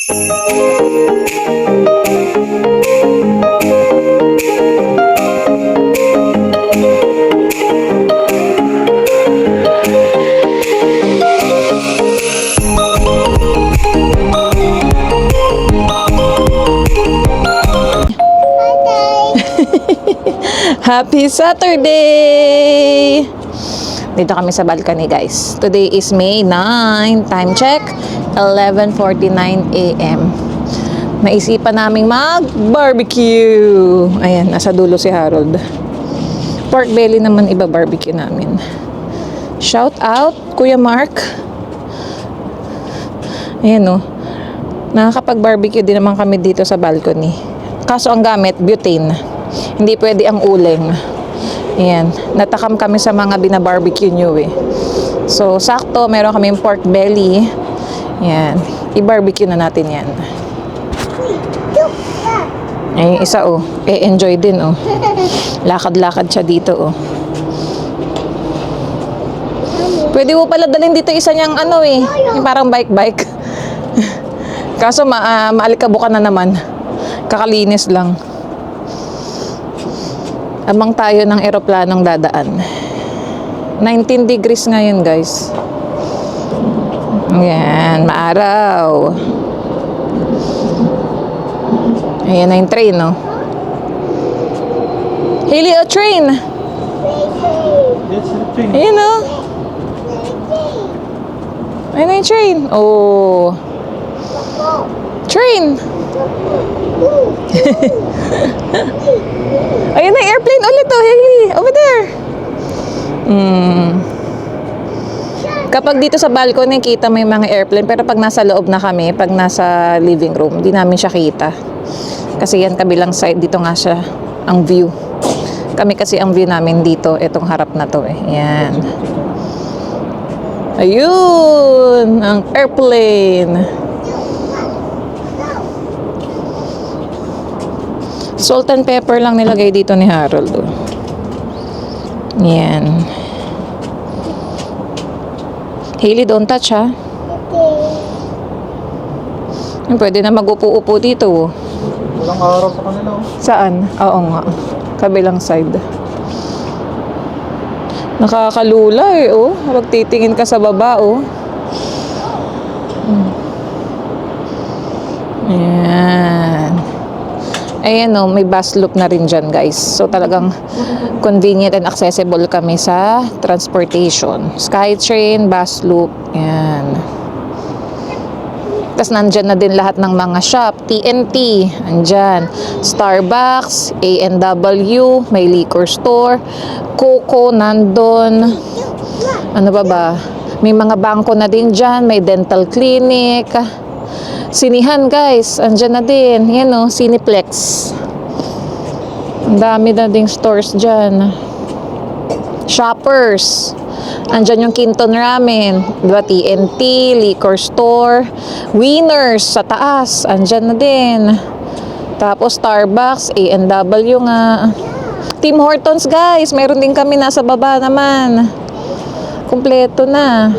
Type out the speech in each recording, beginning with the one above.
Happy Saturday! Dito kami sa balcony, guys. Today is May 9. Time check, 11:49 a.m. Naisipan naming mag-barbecue. Ayan, nasa dulo si Harold. Pork belly naman iba-barbecue namin. Shout out, Kuya Mark. Ayan o. Nakakapag-barbecue din naman kami dito sa balcony. Kaso ang gamit, butane. Hindi pwede ang uling. Ayan. Natakam kami sa mga binabarbecue nyo eh. So, sakto, meron kaming pork belly. Ayan. I-barbecue na natin yan. Ay, isa oh. Enjoy din oh. Lakad-lakad siya dito oh. Pwede mo pala dalhin dito isa niyang ano eh. Yung parang bike-bike. Kaso maalikabukan na naman. Kakalinis lang. Abang tayo ng eroplanong dadaan. 19 degrees ngayon, guys. Ayan, maaraw. Ayan na yung train, no? Hailey, a train! Ayan, no? Ayan na yung train. Oh. Train! Ayun na, airplane ulit oh, Hailey. Over there. Kapag dito sa balcony, kita may mga airplane. Pero pag nasa loob na kami, pag nasa living room, di namin siya kita. Kasi yan kabilang side, dito nga siya ang view. Kami kasi ang view namin dito, itong harap na to eh. Yan. Ayun, ang airplane. Salt and pepper lang nilagay dito ni Harold. Yan. Hailey, don't touch ha. Pwede na mag-upo-upo dito. Walang araw sa kanila. Saan? Oo nga. Kabilang side. Nakakalula eh oh. Kapag titingin ka sa baba oh. Yan. Ayan o, may bus loop na rin dyan, guys. So, talagang convenient and accessible kami sa transportation. Skytrain, bus loop, yan. Tapos, nandyan na din lahat ng mga shop. TNT, andyan. Starbucks, A&W, may liquor store. Coco, nandun. Ano ba? May mga bangko na din dyan. May dental clinic. Sinihan, guys. Andyan na din. Yan o, Cineplex. Ang dami na ding stores dyan. Shoppers. Andyan yung Kinton Ramen. Diba? TNT, liquor store. Winners sa taas. Andyan na din. Tapos Starbucks, A&W nga. Tim Hortons, guys. Meron din kami nasa baba naman. Kumpleto na.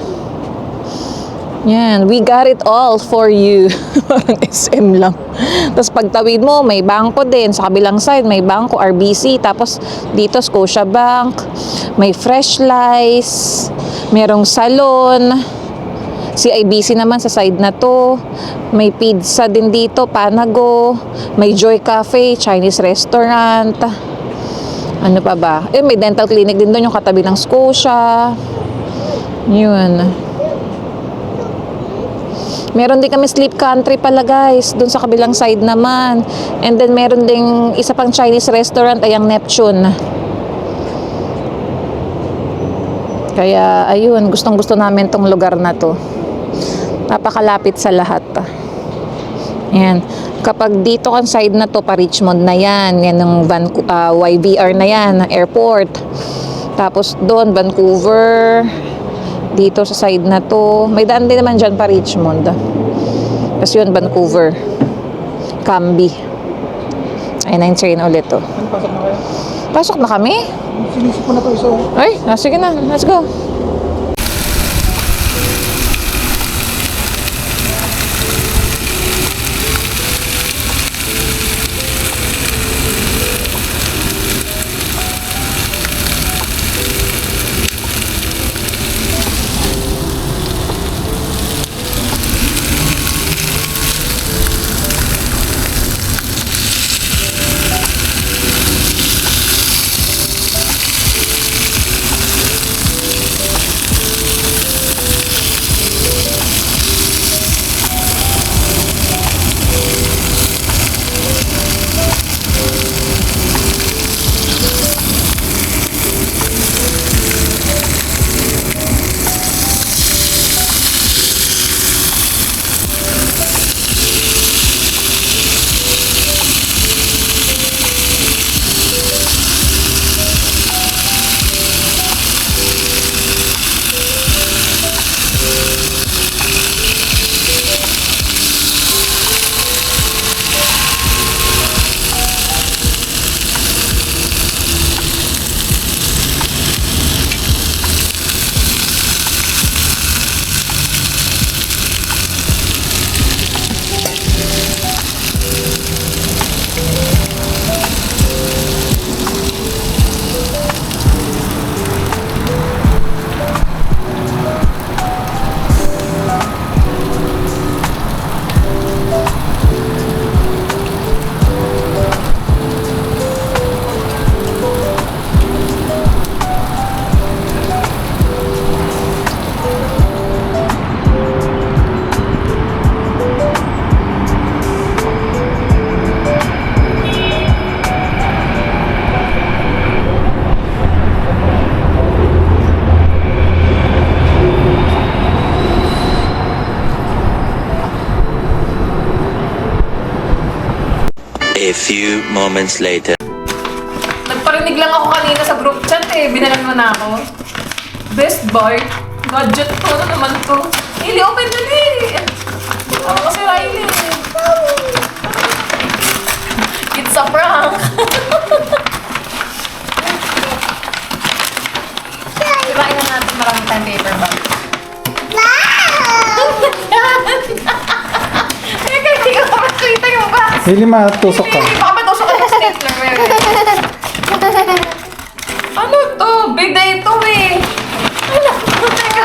Yan, we got it all for you. Parang SM lang. Tapos pagtawid mo, may bangko din. Sa kabilang side, may bangko, RBC. Tapos dito, Scotiabank. May Fresh Lice. Merong salon. CIBC naman sa side na to. May pizza din dito, Panago. May Joy Cafe, Chinese restaurant. Ano pa ba? May dental clinic din doon, yung katabi ng Scotia. Yun. Meron din kami Sleep Country pala, guys. Doon sa kabilang side naman. And then meron ding isa pang Chinese restaurant, ay ang Neptune. Kaya ayun, gustong-gusto namin tong lugar na to. Napakalapit sa lahat. Ayan. Kapag dito kan side na to, pa Richmond na yan. Yan ang YVR na yan, airport. Tapos doon, Vancouver. Dito sa side na to. May daan din naman dyan pa Richmond. Tapos yun, Vancouver. Camby. Ayun na yung train ulit to. Pasok na kayo? Pasok na kami? Sinisip mo na to isa. Ay, sige na. Let's go. A few moments later. Nagparinig lang ako kanina sa group chat eh. Binalan mo na ako. Best Buy. Gadget ko na naman to. Ili, open na li. Ako kasi Riley. It's a prank. Dibain na natin maraming time paper bag. Teka, hindi ko makakita yung box. Hindi matusok ka. Hindi, baka matusok ka ng stapler. Ano to? Bidet ito eh. Ano? Teka.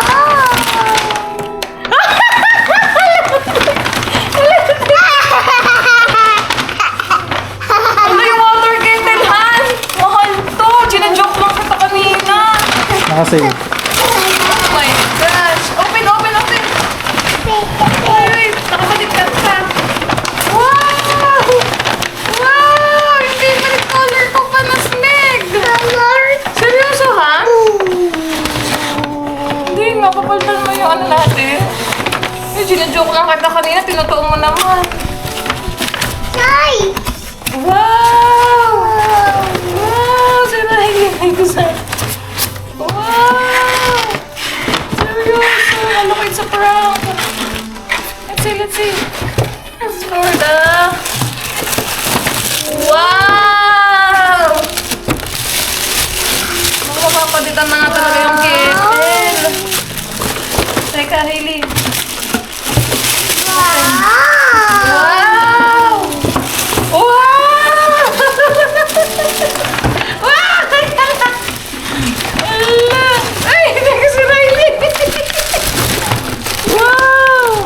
Ano yung water kettle, Han? Mahal to. Gina-joke lang kita kanina. Nakasave. Oh my gosh. Open, open, open. Wait, nakabaligtad ka. Wow! Wow! Yung favorite color ko pa na snag. Seryoso, ha? Hindi, mapapalitan mo yung ano natin. Eh, gina-joke lang kita kanina. Tinutuon mo naman. Wow! Wow! Sinahingay ko sa... Wow! Seryoso! Ano ko it's a prank? Let's see, let's see. Florida! Wow! Mapapalitan na nga talaga yung kettle. Teka, Hailey. Wow! Wow! Wow! Ala! Ay, hindi kasi Riley. Wow!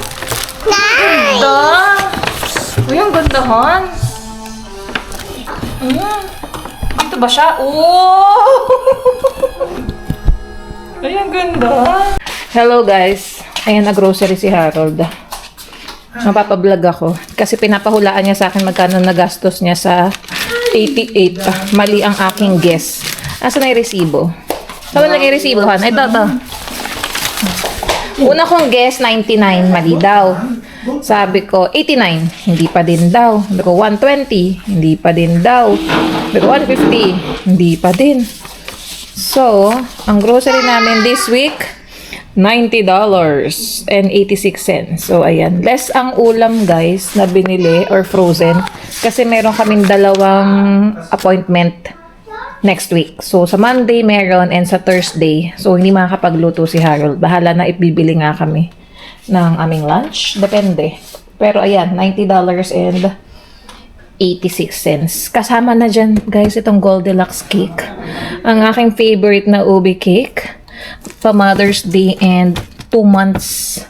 Ganda! Uy, ang ganda, Han. Dito ba siya? Oh! Ay, ang ganda. Hello, guys. Ayan, na-grocery si Harold. Mapapablog ako. Kasi pinapahulaan niya sa akin magkano nagastos niya sa 88. Mali ang aking guess. Asa na yung resibo? Saan na yung resibo, Han? Ito, ito. Una kong guess, 99. Mali daw. Sabi ko, 89. Hindi pa din daw. Sabi ko, 120. Hindi pa din daw. Sabi ko, 150. Hindi pa din. So, ang grocery namin this week, $90.86. So, ayan. Less ang ulam, guys, na binili or frozen. Kasi meron kaming dalawang appointment next week. So, sa Monday meron and sa Thursday. So, hindi makakapagluto si Harold. Bahala na ibibili nga kami ng aming lunch. Depende. Pero, ayan. $90.86. Kasama na dyan, guys, itong Goldilocks cake. Ang aking favorite na ube cake. Pa Mother's Day and 2 months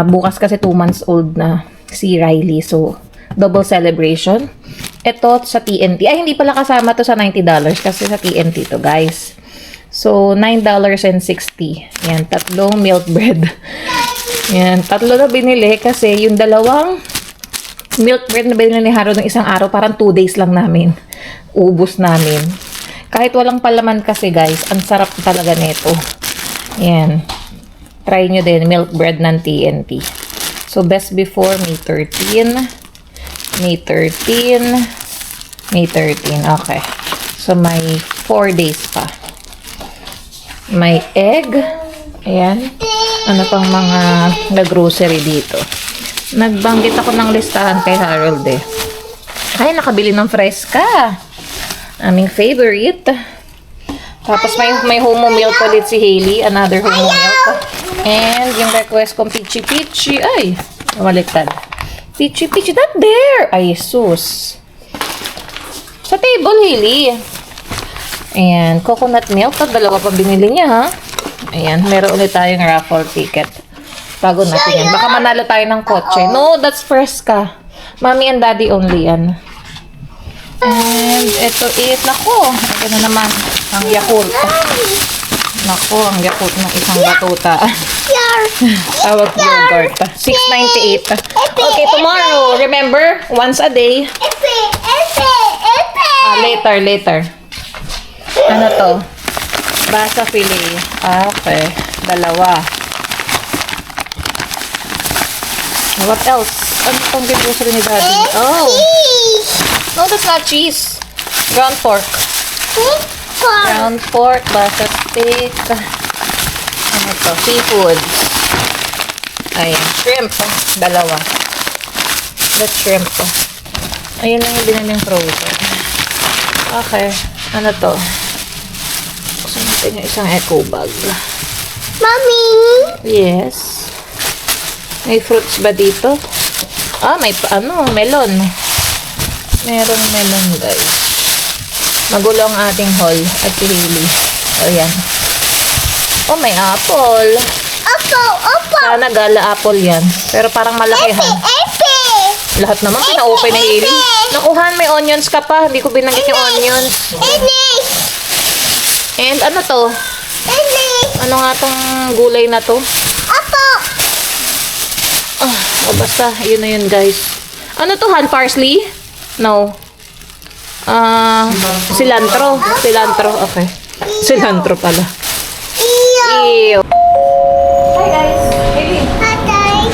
bukas kasi 2 months old na si Riley, so double celebration. Ito sa TNT, ay hindi pala kasama to sa $90 kasi sa TNT to, guys. So $9.60. Yan, tatlong milk bread. Yan, tatlo na binili kasi yung dalawang milk bread na binili ni Harold ng isang araw, parang 2 days lang namin ubos namin. Kahit walang palaman kasi, guys, ang sarap talaga nito. Yan. Try nyo din, milk bread ng TNT. So, best before, May 13. May 13. May 13. Okay. So, may 4 days pa. May egg. Ayan. Ano pang mga nag-grocery dito. Nagbanggit ako ng listahan kay Harold eh. Ay, nakabili ng Fresca. Aming favorite. Tapos may Homo milk ulit si Hailey. Another Homo milk. And yung request kong Peachy Peachy. Ay, maliktad. Peachy Peachy, that there. Ay, sus. Sa table, Hailey. Ayan, coconut milk. Dalawa pa binili niya, ha? Ayan, meron ulit tayong raffle ticket. Bago natin yan. Baka manalo tayo ng kotse. No, that's Fresca. Mommy and Daddy only yan. And ito is, nako, ito na naman, ang Yakult. Nako, ang Yakult ng isang batuta. Tawag yogurt. $6.98. Okay, tomorrow, remember, once a day. Later. Ano to? Basa filet. Okay, dalawa. What else? Ano itong grocery ni Daddy? Oh! No, that's not cheese. Ground pork. Ground pork, basa steak. Ano to? Seafood. Ayan. Shrimp. Dalawa. That's shrimp. Ayan lang yung binaling frozen. Okay. Ano to? Buksan natin yung isang eco bag. Mommy! Yes. May fruits ba dito? Ah, may melon. Merong melon, guys. Magulo ang ating haul at si Hailey. O, yan. Oh, may apple. Opo! Sana gala apple yan. Pero parang malakihan. Epe! Lahat naman pina-open ni Hailey. Nakuhan, may onions ka pa. Hindi ko binanggit yung onions. Enes! And ano to? Enes! Ano nga tong gulay na to? Opo! O basta, yun na yun, guys. Ano to, Han? Parsley? No. Cilantro. Cilantro, okay. Cilantro pala. Iyo! Ew. Hi, guys. Hailey. Patay!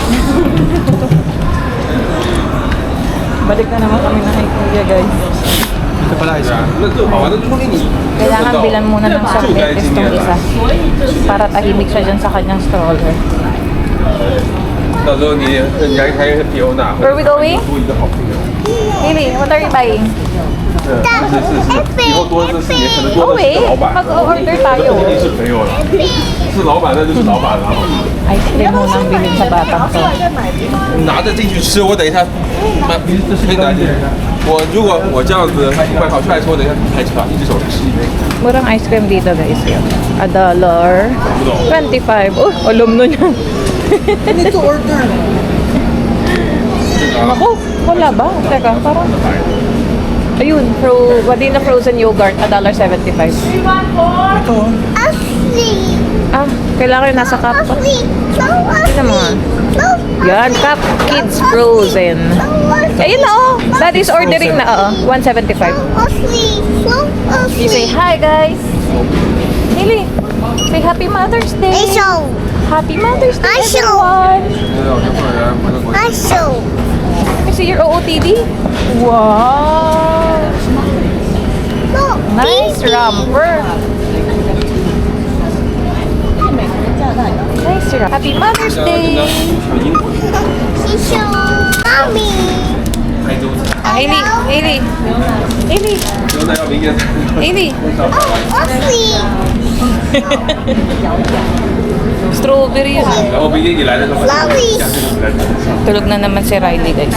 Balik na naman kami na kay Kuya, guys. Ito pala isa. Kailangan bilan muna ng chocolate itong isa. Para tahimik siya dyan sa kanyang stroller. 到时候你还可以和皮欧拿回 Where are we going? 多一个好朋友。 Hailey, what are you buying? 是，以后多这4年，可能多的是老板， Mag-order tayo. 一定是朋友了。是老板，那就是老板了。 Ice cream muna ang bilhin sa batang to. 拿着进去吃，我等一下，可以拿进。如果我这样子快跑出来的时候，我等一下开车，一只手吃一杯。 Murang ice cream dito, guys. Yun. $1.25. Oh, alam na niya. Need to order. Ako, wala ba? Teka, parang... Ayun, Wadina frozen yogurt, $1.75. Ito. Asli! Ah, kailangan yung nasa cup. Asli! So Tignan mo nga. asli! Yan, cup kids frozen. Ayun na, oh. That is ordering na, $1.75. Asli! So You say asli! hi, guys. Hailey, say Happy Mother's Day. Aso! Happy Mother's Day, I show. everyone. 哎 Aso! Let me see your OOTD. Wow. No! Nice romper. Nice romper. Happy Mother's Day. Aso! Mommy! Hailey, Hailey. Hailey, 那要明天。 Hailey. Oh, asli! Strawberry yun. 然后明天你来的时候， Flowers! Tulog na naman si Riley, guys.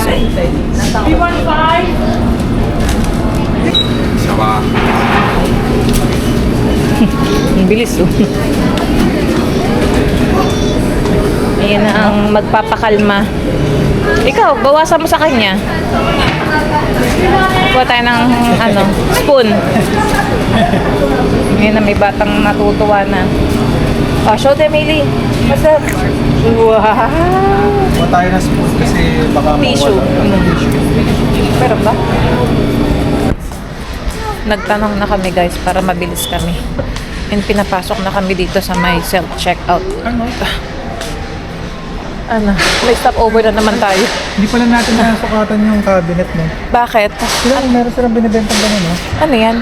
小吧。 Ang bilis, oh. Ayan na ang magpapakalma. Ikaw, bawasan mo sa kanya. Kuha tayo ng, spoon. Ayan na, may batang natutuwa na. Oh, show them, Hailey. What's up? Wow! Kuha tayo ng spoon kasi baka Tissue. mawala. Tissue. Pero ba? Nagtanong na kami, guys, para mabilis kami. And pinapasok na kami dito sa may self-checkout. May stopover na naman tayo. Hindi pala natin nasukatan yung cabinet mo. Bakit? Meron silang binibentang gano'n, no? Ano yan?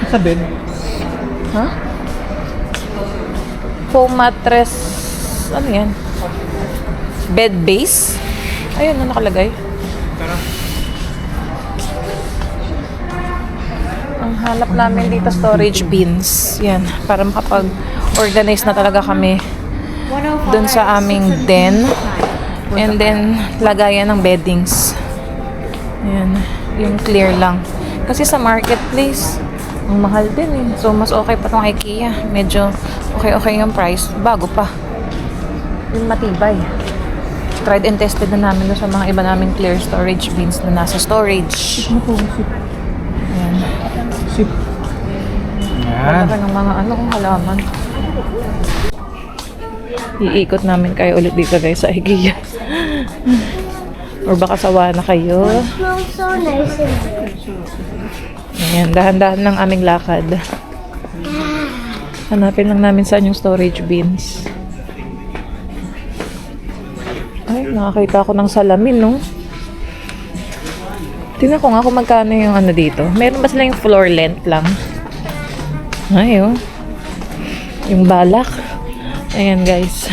Sa bed. Huh? Foam mattress. Ano yan? Bed base? Ayun, ano nakalagay? Ang hanap namin dito storage bins. Yan, para makapag-organize na talaga kami dun sa aming den. And then, lagayan ng beddings. Yan, yung clear lang. Kasi sa marketplace, ang mahal din eh. So, mas okay pa tong IKEA. Medyo okay yung price. Bago pa. Yung matibay. Tried and tested na namin doon sa mga iba naming clear storage bins na nasa storage. Yan. Sip. Yan. Wala ka ng mga halaman. Iikot namin kayo ulit dito, guys, sa IKEA. Or baka sawa na kayo. Smells so nice. Ayan, dahan-dahan ng aming lakad. Hanapin lang namin saan yung storage bins. Ay, nakakita ako ng salamin, no? Tingnan ko nga kung magkano yung ano dito. Meron ba sila yung floor length lang? Ay, oh. Yung balak. Ayan, guys.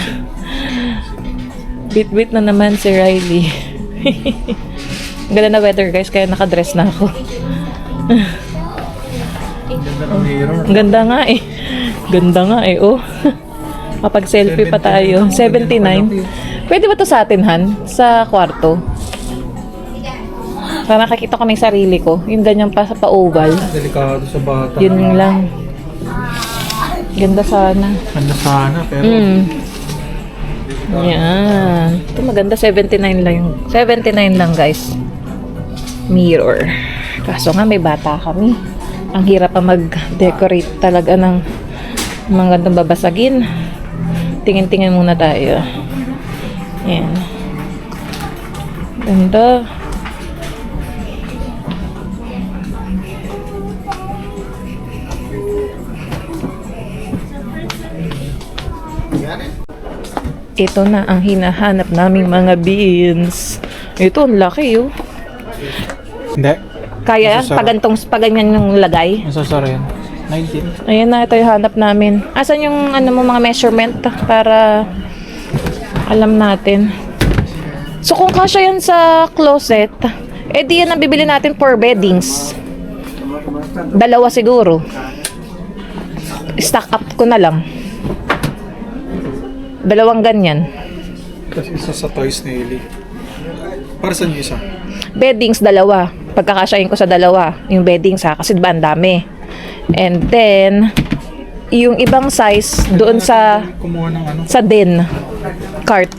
Bit-bit na naman si Riley. Ganda na weather, guys, kaya nakadress na ako. Ganda ng mirror. Ganda nga eh. Ganda nga eh, oh. Kapag selfie pa tayo. 79. Pwede ba to sa atin, Han? Sa kwarto? Para nakakita ko may sarili ko. Yung ganyan pa sa pa-oval. Delikado sa bata. Yun lang. Ganda sana. Ganda sana, pero Yan. Ito maganda. 79 lang yung... 79 lang, guys. Mirror. Kaso nga may bata kami. Ang hirap pa mag-decorate talaga ng mga gandang babasagin. Tingin-tingin muna tayo. Yan. Ganda. Ito na ang hinahanap naming mga beans. Ito, ang laki, oh. hindi. Kaya, paganyan yung lagay. Masasara yan. 19. Ayan na, ito yung hanap namin. Asan yung ano mo, mga measurement para alam natin. So, kung kasya yan sa closet, di yan ang bibili natin for beddings. Dalawa siguro. Stock up ko na lang. Dalawang ganyan. Tapos isa sa toys ni Ellie. Para saan yung isa? Beddings, dalawa. Pagkakasyahin ko sa dalawa, yung beddings ha, kasi diba ang dami. And then, yung ibang size doon sa Kumuha ng ano? sa den cart.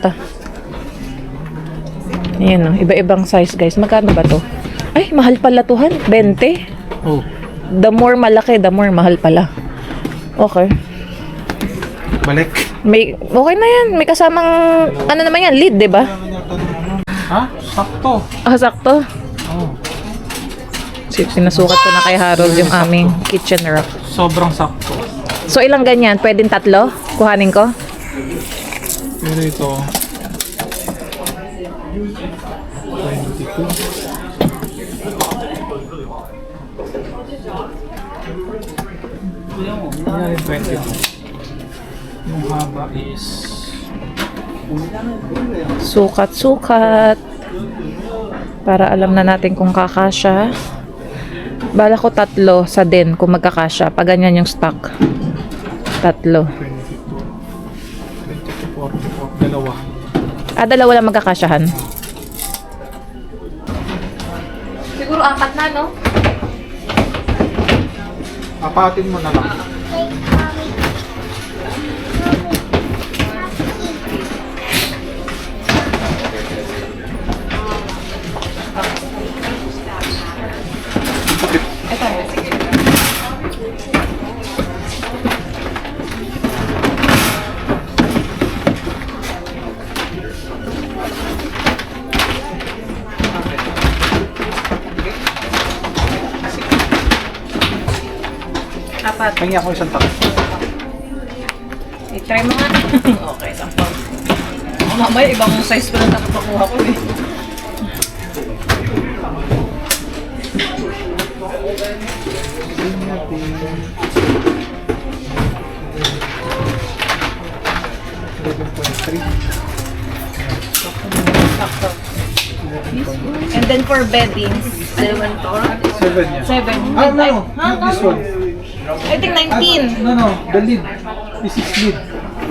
Ayan o, iba-ibang size guys. Magkano ba to? Ay, mahal pala to, Han. 20. Oh. The more malaki, the more mahal pala. Okay. Balik. Okay na yan. May kasamang, ano naman yan, lid, di ba? Ha? Sakto. Sakto. Oh. Pinasukat ko na kay Harold yung aming kitchen rack. Sobrang sakto. So, ilang ganyan? Pwedeng 3? Kuhanin ko? Pero ito, 22. Yan yung 22. Yung haba is Sukat-sukat. Para alam na natin kung kakasya. Bala ko 3 sa den kung magkakasya. Pag ganyan yung stock. 3. 22, 44, dalawa. Dalawa lang magkakasyahan. Siguro 4 na, no? Apatin mo na lang. Kanya ako isang takot. I-try mo nga. Okay, sampang. Mamaya, ibang size pa lang napakuha ko eh. And then for beddings, 7 to? 7 yan. 7. Ah, no. Not this one. I think 19. No. The lid. This is lid.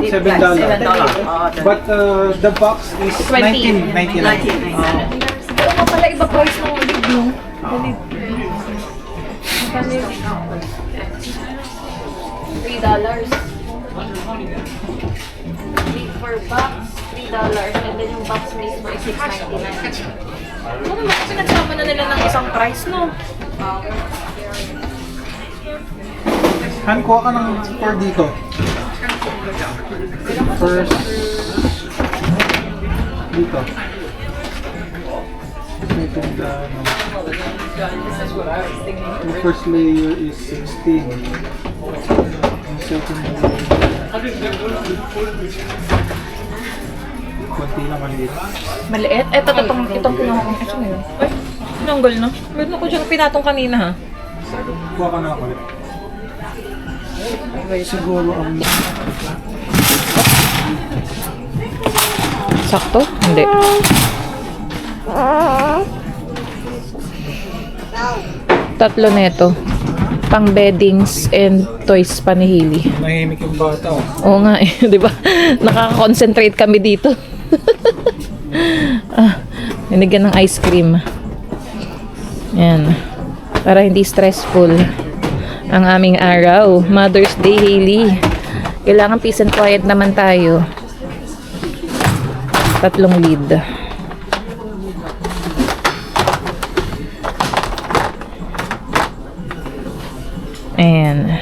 $7. But the box is 20. 19.99. Oo nga pala, iba price ng lid, no? The lid. Magkano yun? $3. Lid for box, $3. And then yung box mismo is $6.99. Ano naman, pinagsama na nila ng isang price, no? Han, kuha ka ng score dito. First, dito. Second, the first layer is 16. The second layer, konti lang maliit. Maliit? Itong kinuha kong ito ngayon. Ay, Nanggal na. Meron ako dyan pinatong kanina ha. Kuha ka na ako ulit. Siguro ang... Sakto? Hindi. Tatlo neto. Pang beddings and toys pa ni Hailey. Mahimik yung bata, oh. Oo nga eh, di ba? Nakaka-concentrate kami dito. Binigyan ng ice cream. Yan. Para hindi stressful ang aming araw. Mother's Day, Hailey. Kailangan peace and quiet naman tayo. 3 lead. Ayan.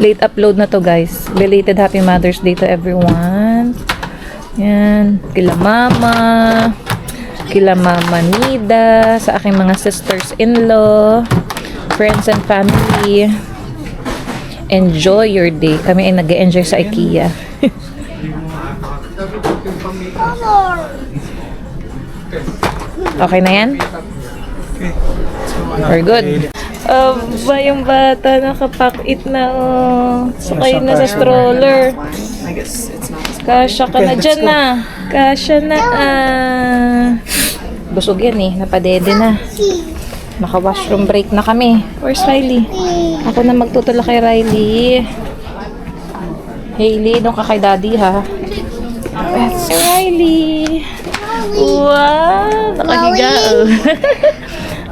Late upload na to, guys. Belated Happy Mother's Day to everyone. Yan. Kila Mama. Kila Mama Nida. Sa aking mga sisters-in-law. Friends and family. Enjoy your day. Kami ay nag-enjoy sa IKEA. Okay na yan? We're good. Ba yung bata nakapack-it na oh. Sakay na sa stroller. Kasya ka na dyan na. Kasya na Busog yan eh. Napadede na. Naka-washroom break na kami. Where's Riley? Ako na magtutula kay Riley. Hailey, doon ka kay Daddy ha. That's Riley. Wow! Nakahiga oh.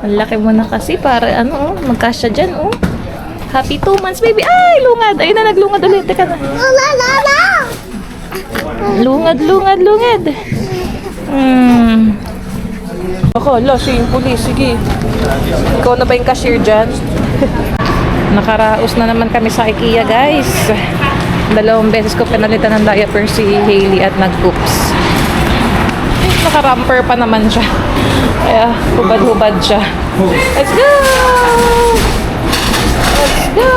Ang laki mo na kasi para ano, magkasya dyan, oh. Happy 2 months, baby. Ay, lungad. Ayun na, naglungad ulit. Teka na. Lungad. Ako, siya yung pulis. Sige. Ikaw na ba yung cashier dyan? Nakaraos na naman kami sa IKEA, guys. 2 beses ko pinalitan ng diaper si Hailey at nag-oops. Naka-ramper pa naman siya. Kaya hubad-hubad siya. Let's go! Let's go!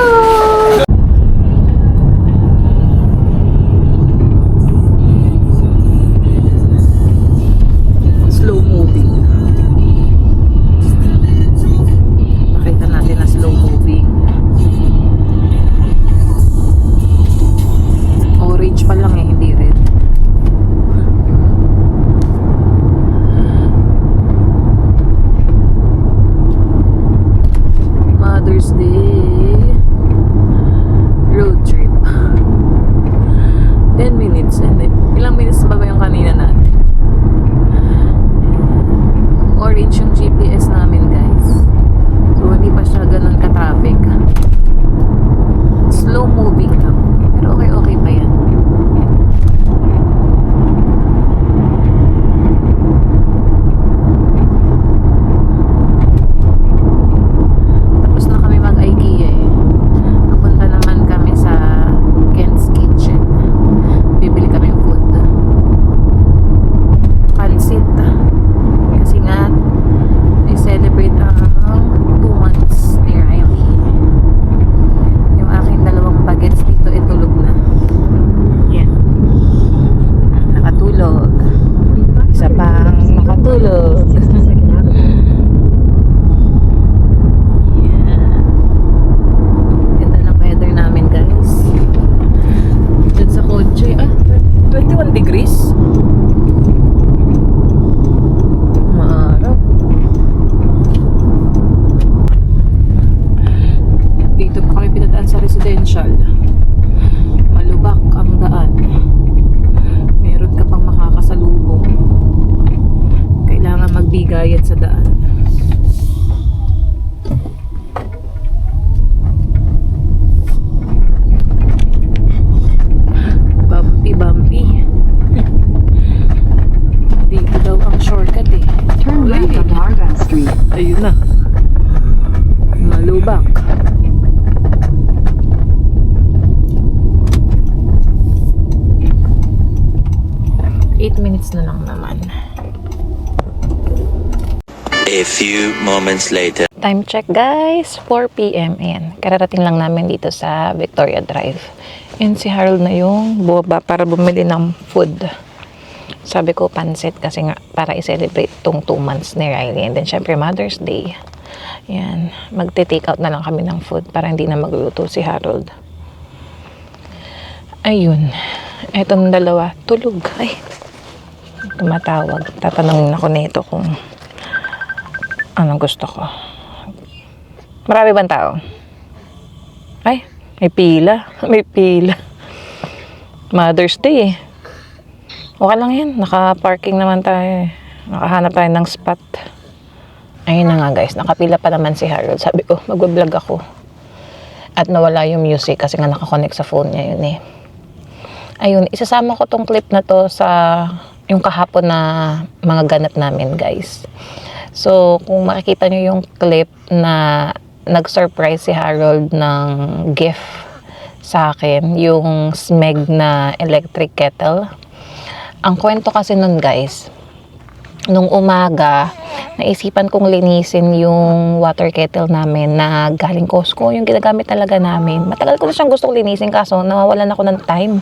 Slow moving. Pakita natin na slow moving. Orange pa lang eh, hindi red. Mother's Day road trip. 10 minutes and ilang minutes pa ba yung kanina natin? Orange yung GPS namin, guys. So hindi pa siya ganun ka-traffic. Slow moving lang. Pero okay pa yan. Tapos na kami mag-IKEA eh. Pupunta naman kami sa Kent's Kitchen. Bibili kami ng food. Pansit. Kasi nga, i-celebrate ang 2 months ni Riley. Yung aking 2 bagets dito ay tulog na. Yan. Nakatulog. Isa pang nakatulog. Yan. Ganda ng weather namin, guys. Dyan sa kotse. 21 degrees. Maaraw. Dito pa kami pinadaan sa residential. Malubak ang daan. Meron ka pang makakasalubong. Kailangan magbigayan sa daan. Bumpy. Dito daw ang shortcut eh. Turn left on Argyle Street. Ayun na. Malubak. Eight minutes na lang naman. A few moments later. Time check, guys. 4 p.m. Ayan. Kararating lang namin dito sa Victoria Drive. And si Harold na yung bumaba para bumili ng food. Sabi ko pansit kasi nga para i-celebrate tong 2 months ni Riley. And then syempre Mother's Day. Yan. Magte-take out na lang kami ng food para hindi na magluto si Harold. Ayun. Etong dalawa. Tulog. Ay. Tumatawag. Tatanungin ako nito kung anong gusto ko. Marami bang tao? Ay. May pila. May pila. Mother's Day eh. Okay lang yan. Naka-parking naman tayo. Nakahanap tayo ng spot. Ayun na nga guys. Nakapila pa naman si Harold. Sabi ko, mag-vlog ako. At nawala yung music kasi nga nakakonect sa phone niya yun eh. Ayun. Isasama ko tong clip na to sa yung kahapon na mga ganap namin guys. So, kung makikita nyo yung clip na nag-surprise si Harold ng gift sa akin, yung Smeg na electric kettle. Ang kwento kasi nun guys, nung umaga, naisipan kong linisin yung water kettle namin na galing Costco, yung ginagamit talaga namin. Matagal ko na siyang gustong linisin kaso nawawalan ako ng time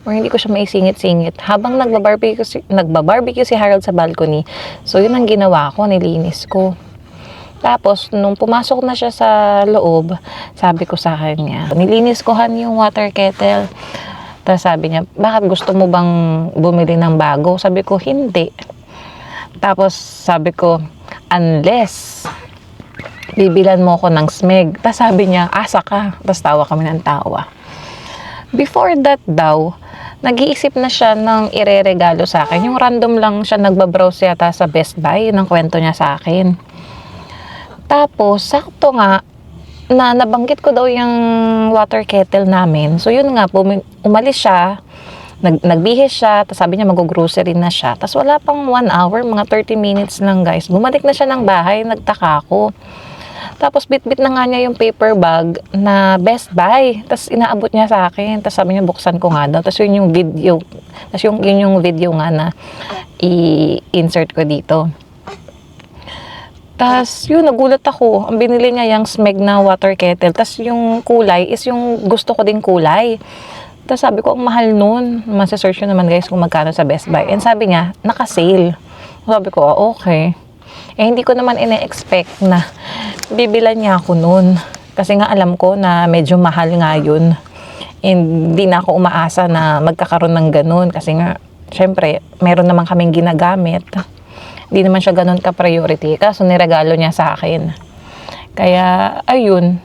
or hindi ko siya maisingit-singit. Habang nagbabarbecue si Harold sa balcony, so yun ang ginawa ko, nilinis ko. Tapos, nung pumasok na siya sa loob, sabi ko sa kanya, nilinis ko Han yung water kettle. Tapos sabi niya, bakit gusto mo bang bumili ng bago? Sabi ko, hindi. Tapos sabi ko, unless bibilan mo ko ng Smeg. Tapos sabi niya, asa ka. Tapos tawa kami ng tawa. Before that daw, nag-iisip na siya ng ireregalo sa akin. Yung random lang siya nagbabrowse yata sa Best Buy. Yun ang kwento niya sa akin. Tapos, sakto nga, na nabanggit ko daw yung water kettle namin. So, yun nga, umalis siya, nagbihis siya, tapos sabi niya mag-grocery na siya. Tapos wala pang 1 hour, mga 30 minutes lang guys. Bumalik na siya ng bahay, nagtaka ako. Tapos bitbit na nga niya yung paper bag na Best Buy. Tapos inaabot niya sa akin. Tapos sabi niya buksan ko nga daw. Tapos yun yung video. Tapos yun yung video nga na i-insert ko dito. Tapos, yun, nagulat ako. Ang binili niya yung Smeg na water kettle. Tapos, yung kulay is yung gusto ko ding kulay. Tapos, sabi ko, ang mahal nun. Masa-search nyo naman, guys, kung magkano sa Best Buy. And sabi niya, naka-sale. Sabi ko, okay. Eh, hindi ko naman ine-expect na bibilan niya ako nun. Kasi nga, alam ko na medyo mahal nga yun. And hindi na ako umaasa na magkakaroon ng ganun. Kasi nga, syempre, meron naman kaming ginagamit. Hindi naman siya ganun ka-priority. Kaso niregalo niya sa akin. Kaya, ayun.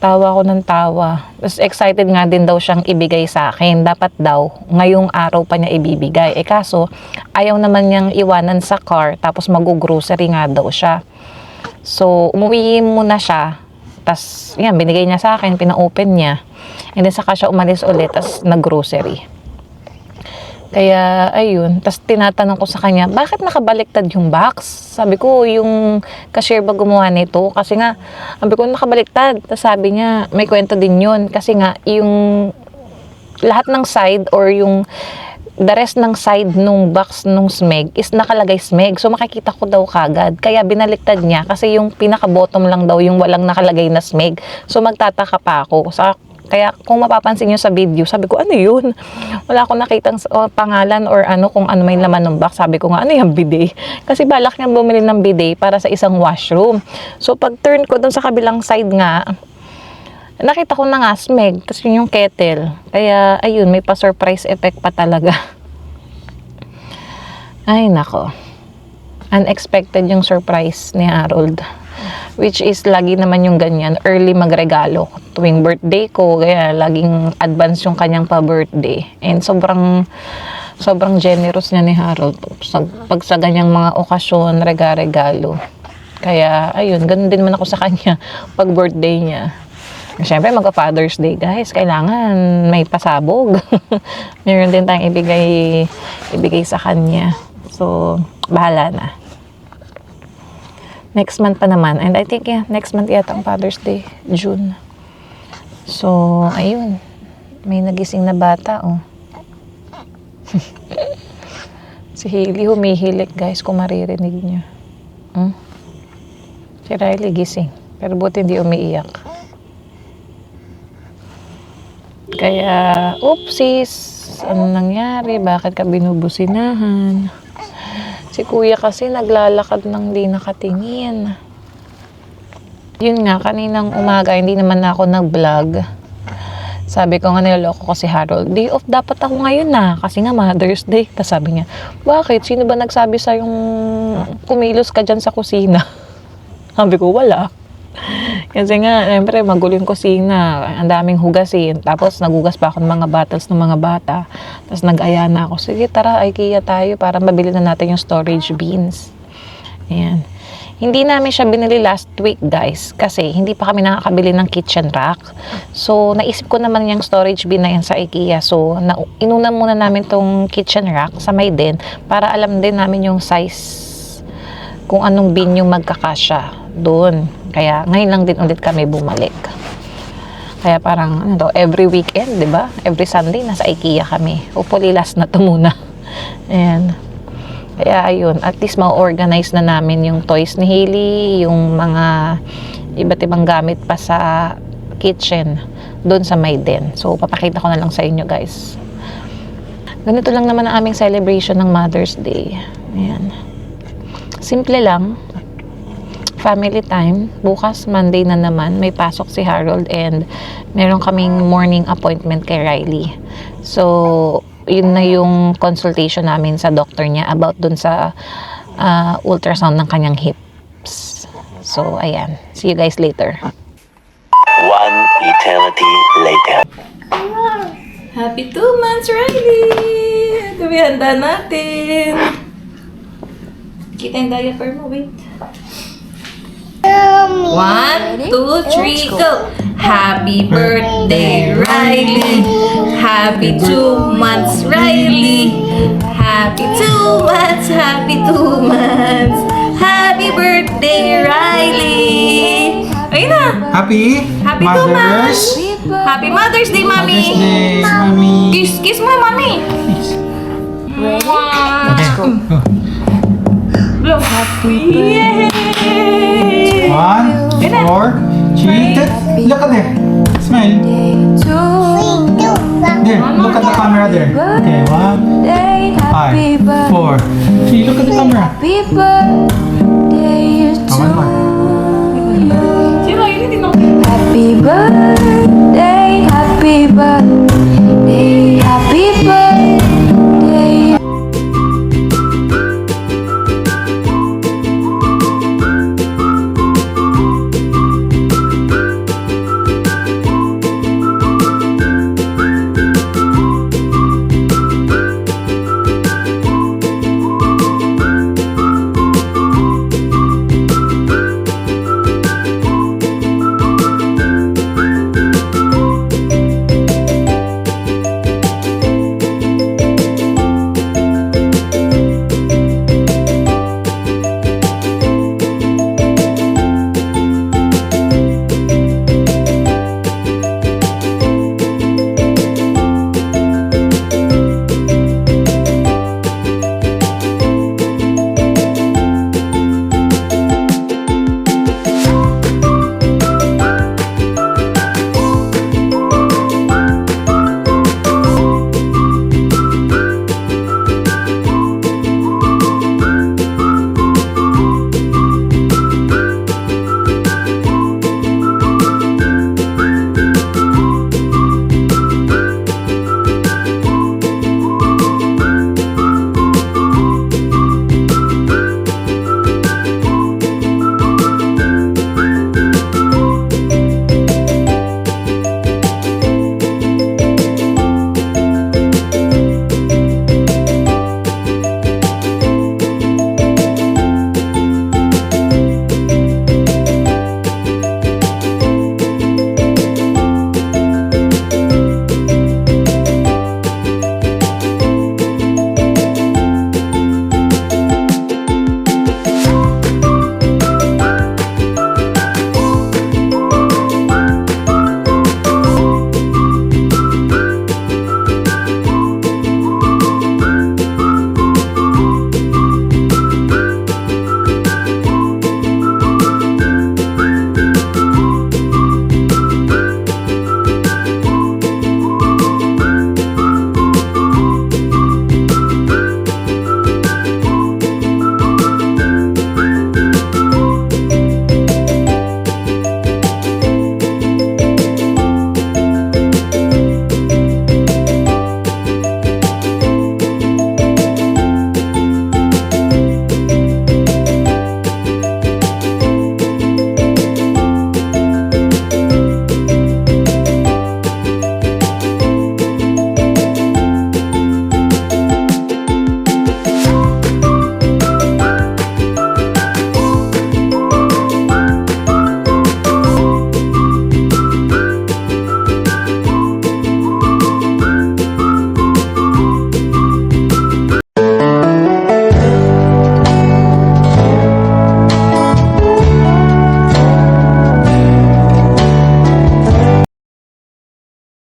Tawa ko ng tawa. Tapos excited nga din daw siyang ibigay sa akin. Dapat daw, ngayong araw pa niya ibibigay. Eh kaso, ayaw naman niyang iwanan sa car. Tapos mag-grocery nga daw siya. So, umuwi muna siya. Tapos, yan, binigay niya sa akin. Pina-open niya. And then saka siya umalis ulit. Tapos nag-grocery. Kaya, ayun. Tapos, tinatanong ko sa kanya, bakit nakabaliktad yung box? Sabi ko, yung cashier ba gumawa nito? Kasi nga, sabi ko, nakabaliktad. Tapos, sabi niya, may kwento din yun. Kasi nga, yung lahat ng side or yung the rest ng side nung box nung Smeg is nakalagay Smeg. So, makikita ko daw kagad. Kaya, binaliktad niya. Kasi yung pinaka-bottom lang daw yung walang nakalagay na Smeg. So, magtataka pa ako. Kaya kung mapapansin nyo sa video, sabi ko, ano yun? Wala akong nakitang pangalan or ano kung ano may laman ng box. Sabi ko nga, ano yung bidet? Kasi balak niya bumili ng bidet para sa isang washroom. So pag turn ko dun sa kabilang side nga, nakita ko na nga Smeg. Tapos yun yung kettle. Kaya ayun, may pa-surprise effect pa talaga. Ay nako. Unexpected yung surprise ni Harold. Which is, lagi naman yung ganyan, early magregalo. Tuwing birthday ko, kaya laging advance yung kanyang pa-birthday. And sobrang generous niya ni Harold. Pag sa ganyang mga okasyon, regalo. Kaya, ayun, ganun din naman ako sa kanya pag birthday niya. Siyempre, magka-Father's Day, guys. Kailangan may pasabog. Meron din tayong ibigay sa kanya. So, bahala na. Next month pa naman. And I think, yeah, next month yata ang Father's Day. June. So, ayun. May nagising na bata, oh. Si Hailey humihilik, guys, kung maririnig niyo. Si Riley gising. Pero buti hindi umiiyak. Kaya, oopsies. Ano nangyari? Bakit ka binubusinahan? Si kuya kasi naglalakad nang di nakatingin. Yun nga, kaninang umaga, hindi naman ako nag-vlog. Sabi ko nga, niloloko ko si Harold. Day off dapat ako ngayon na. Kasi nga Mother's Day. Tapos sabi niya, bakit? Sino ba nagsabi sa yung kumilos ka dyan sa kusina? Sabi ko, wala. Kasi nga, siyempre, magulo yung kusina. Ang daming hugasin. Tapos, nagugas pa ako ng mga bottles ng mga bata. Tapos, nag-aya na ako. Sige, tara, IKEA tayo para mabili na natin yung storage bins. Ayan. Hindi namin siya binili last week, guys. Kasi, hindi pa kami nakakabili ng kitchen rack. So, naisip ko naman yung storage bin na yan sa IKEA. So, inuna muna namin tong kitchen rack sa may din para alam din namin yung size kung anong bin yung magkakasya doon. Kaya ngayon lang din ulit kami bumalik. Kaya parang ano to, every weekend, 'di ba? Every Sunday nasa IKEA kami. Hopefully last na to muna. Ayan. Kaya ayun, at least ma-organize na namin yung toys ni Hailey, yung mga iba't ibang gamit pa sa kitchen doon sa may den. So papakita ko na lang sa inyo, guys. Ganito lang naman ang aming celebration ng Mother's Day. Ayan. Simple lang. Family time. Bukas, Monday na naman. May pasok si Harold and meron kaming morning appointment kay Riley. So, yun na yung consultation namin sa doctor niya about dun sa ultrasound ng kanyang hips. So, ayan. See you guys later. One eternity later. Happy 2 months, Riley! Ito yung handa natin. Kita yung diaper mo, wait. 1, 2, 3, go! Happy birthday, Riley! Happy 2 months, Riley! Happy 2 months, happy 2 months! Happy birthday, Riley! Ayun na! Happy? Happy 2 months! Happy Mother's Day, Mami! Mother's Day, Mami. Kiss mo, Mami! Okay, go. Blow. Yay! 1, 4, 3, look at there. Smile. There, look at the camera there. Okay, 1, 5, 4, 3, look at the camera.